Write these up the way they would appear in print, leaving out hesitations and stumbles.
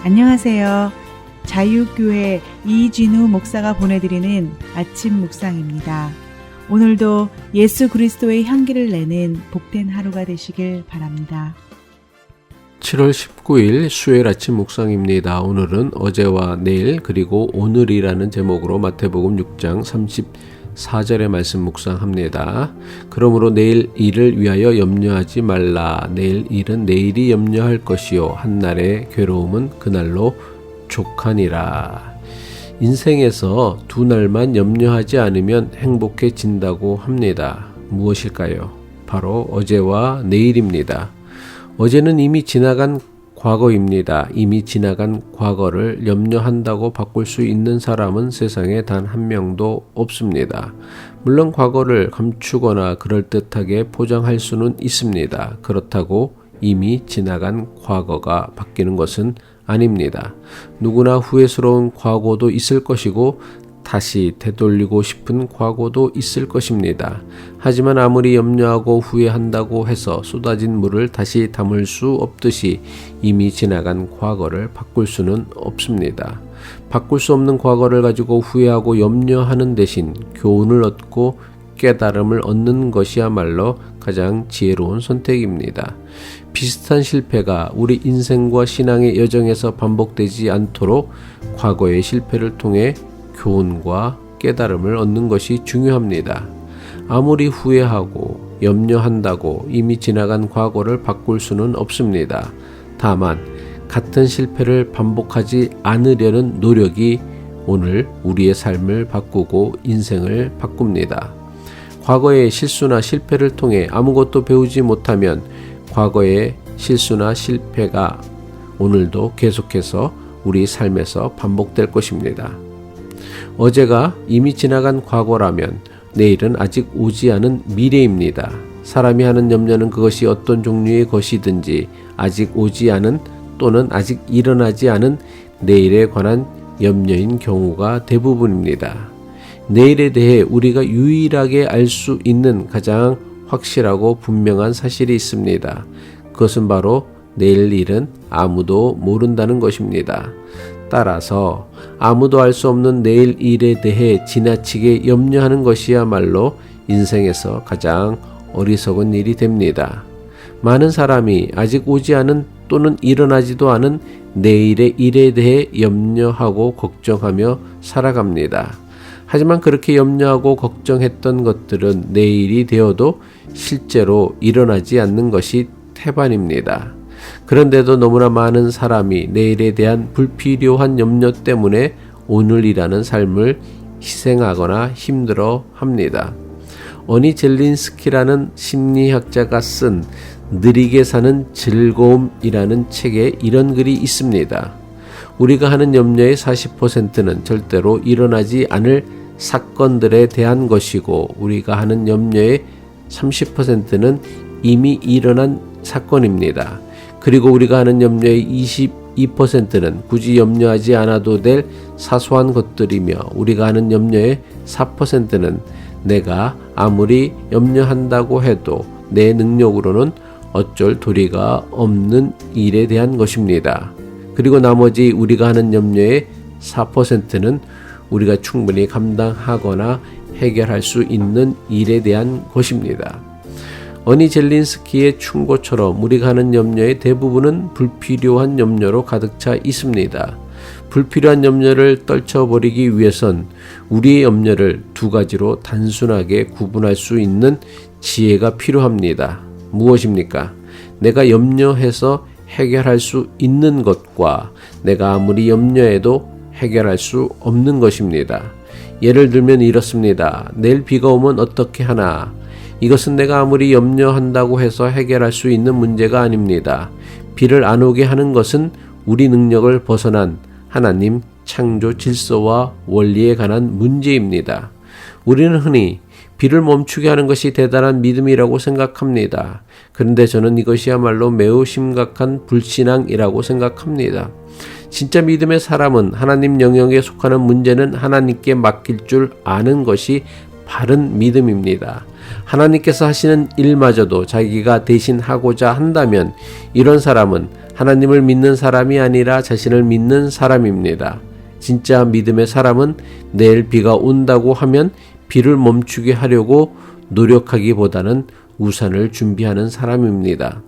안녕하세요. 자유교회 이진우 목사가 보내드리는 아침 묵상입니다. 오늘도 예수 그리스도의 향기를 내는 복된 하루가 되시길 바랍니다. 7월 19일 수요일 아침 묵상입니다. 오늘은 어제와 내일 그리고 오늘이라는 제목으로 마태복음 6장 34절의 말씀 묵상합니다. 그러므로 내일 일을 위하여 염려하지 말라. 내일 일은 내일이 염려할 것이요 한날의 괴로움은 그날로 족하니라. 인생에서 두 날만 염려하지 않으면 행복해진다고 합니다. 무엇일까요? 바로 어제와 내일입니다. 어제는 이미 지나간 과거입니다. 이미 지나간 과거를 염려한다고 바꿀 수 있는 사람은 세상에 단 한 명도 없습니다. 물론 과거를 감추거나 그럴듯하게 포장할 수는 있습니다. 그렇다고 이미 지나간 과거가 바뀌는 것은 아닙니다. 누구나 후회스러운 과거도 있을 것이고 다시 되돌리고 싶은 과거도 있을 것입니다. 하지만 아무리 염려하고 후회한다고 해서 쏟아진 물을 다시 담을 수 없듯이 이미 지나간 과거를 바꿀 수는 없습니다. 바꿀 수 없는 과거를 가지고 후회하고 염려하는 대신 교훈을 얻고 깨달음을 얻는 것이야말로 가장 지혜로운 선택입니다. 비슷한 실패가 우리 인생과 신앙의 여정에서 반복되지 않도록 과거의 실패를 통해 교훈과 깨달음을 얻는 것이 중요합니다. 아무리 후회하고 염려한다고 이미 지나간 과거를 바꿀 수는 없습니다. 다만 같은 실패를 반복하지 않으려는 노력이 오늘 우리의 삶을 바꾸고 인생을 바꿉니다. 과거의 실수나 실패를 통해 아무것도 배우지 못하면 과거의 실수나 실패가 오늘도 계속해서 우리 삶에서 반복될 것입니다. 어제가 이미 지나간 과거라면 내일은 아직 오지 않은 미래입니다. 사람이 하는 염려는 그것이 어떤 종류의 것이든지 아직 오지 않은 또는 아직 일어나지 않은 내일에 관한 염려인 경우가 대부분입니다. 내일에 대해 우리가 유일하게 알 수 있는 가장 확실하고 분명한 사실이 있습니다. 그것은 바로 내일 일은 아무도 모른다는 것입니다. 따라서 아무도 알 수 없는 내일 일에 대해 지나치게 염려하는 것이야말로 인생에서 가장 어리석은 일이 됩니다. 많은 사람이 아직 오지 않은 또는 일어나지도 않은 내일의 일에 대해 염려하고 걱정하며 살아갑니다. 하지만 그렇게 염려하고 걱정했던 것들은 내일이 되어도 실제로 일어나지 않는 것이 태반입니다. 그런데도 너무나 많은 사람이 내일에 대한 불필요한 염려 때문에 오늘이라는 삶을 희생하거나 힘들어 합니다. 어니 젤린스키라는 심리학자가 쓴 느리게 사는 즐거움이라는 책에 이런 글이 있습니다. 우리가 하는 염려의 40%는 절대로 일어나지 않을 사건들에 대한 것이고 우리가 하는 염려의 30%는 이미 일어난 사건입니다. 그리고 우리가 하는 염려의 22%는 굳이 염려하지 않아도 될 사소한 것들이며 우리가 하는 염려의 4%는 내가 아무리 염려한다고 해도 내 능력으로는 어쩔 도리가 없는 일에 대한 것입니다. 그리고 나머지 우리가 하는 염려의 4%는 우리가 충분히 감당하거나 해결할 수 있는 일에 대한 것입니다. 어니 젤린스키의 충고처럼 우리가 하는 염려의 대부분은 불필요한 염려로 가득 차 있습니다. 불필요한 염려를 떨쳐버리기 위해선 우리의 염려를 두 가지로 단순하게 구분할 수 있는 지혜가 필요합니다. 무엇입니까? 내가 염려해서 해결할 수 있는 것과 내가 아무리 염려해도 해결할 수 없는 것입니다. 예를 들면 이렇습니다. 내일 비가 오면 어떻게 하나? 이것은 내가 아무리 염려한다고 해서 해결할 수 있는 문제가 아닙니다. 비를 안 오게 하는 것은 우리 능력을 벗어난 하나님 창조 질서와 원리에 관한 문제입니다. 우리는 흔히 비를 멈추게 하는 것이 대단한 믿음이라고 생각합니다. 그런데 저는 이것이야말로 매우 심각한 불신앙이라고 생각합니다. 진짜 믿음의 사람은 하나님 영역에 속하는 문제는 하나님께 맡길 줄 아는 것이 바른 믿음입니다. 하나님께서 하시는 일마저도 자기가 대신 하고자 한다면 이런 사람은 하나님을 믿는 사람이 아니라 자신을 믿는 사람입니다. 진짜 믿음의 사람은 내일 비가 온다고 하면 비를 멈추게 하려고 노력하기보다는 우산을 준비하는 사람입니다.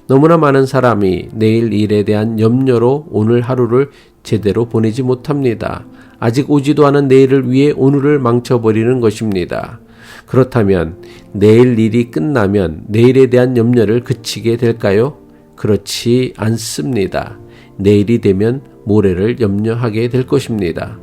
너무나 많은 사람이 내일 일에 대한 염려로 오늘 하루를 제대로 보내지 못합니다. 아직 오지도 않은 내일을 위해 오늘을 망쳐버리는 것입니다. 그렇다면 내일 일이 끝나면 내일에 대한 염려를 그치게 될까요? 그렇지 않습니다. 내일이 되면 모레를 염려하게 될 것입니다.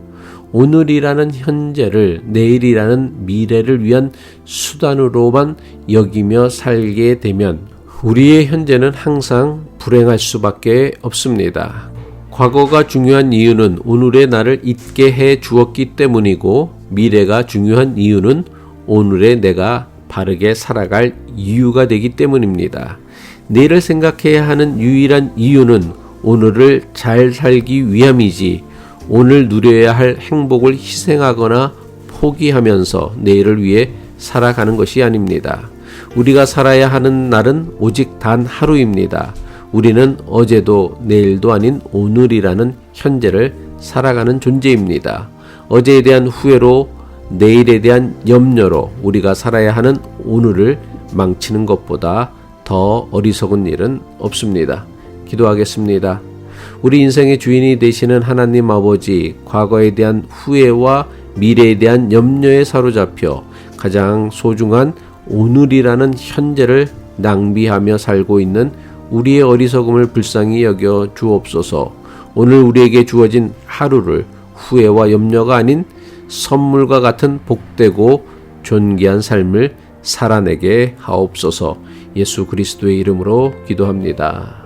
오늘이라는 현재를 내일이라는 미래를 위한 수단으로만 여기며 살게 되면 우리의 현재는 항상 불행할 수밖에 없습니다. 과거가 중요한 이유는 오늘의 나를 잊게 해 주었기 때문이고 미래가 중요한 이유는 오늘의 내가 바르게 살아갈 이유가 되기 때문입니다. 내일을 생각해야 하는 유일한 이유는 오늘을 잘 살기 위함이지 오늘 누려야 할 행복을 희생하거나 포기하면서 내일을 위해 살아가는 것이 아닙니다. 우리가 살아야 하는 날은 오직 단 하루입니다. 우리는 어제도 내일도 아닌 오늘이라는 현재를 살아가는 존재입니다. 어제에 대한 후회로 내일에 대한 염려로 우리가 살아야 하는 오늘을 망치는 것보다 더 어리석은 일은 없습니다. 기도하겠습니다. 우리 인생의 주인이 되시는 하나님 아버지, 과거에 대한 후회와 미래에 대한 염려에 사로잡혀 가장 소중한 오늘이라는 현재를 낭비하며 살고 있는 우리의 어리석음을 불쌍히 여겨 주옵소서. 오늘 우리에게 주어진 하루를 후회와 염려가 아닌 선물과 같은 복되고 존귀한 삶을 살아내게 하옵소서. 예수 그리스도의 이름으로 기도합니다.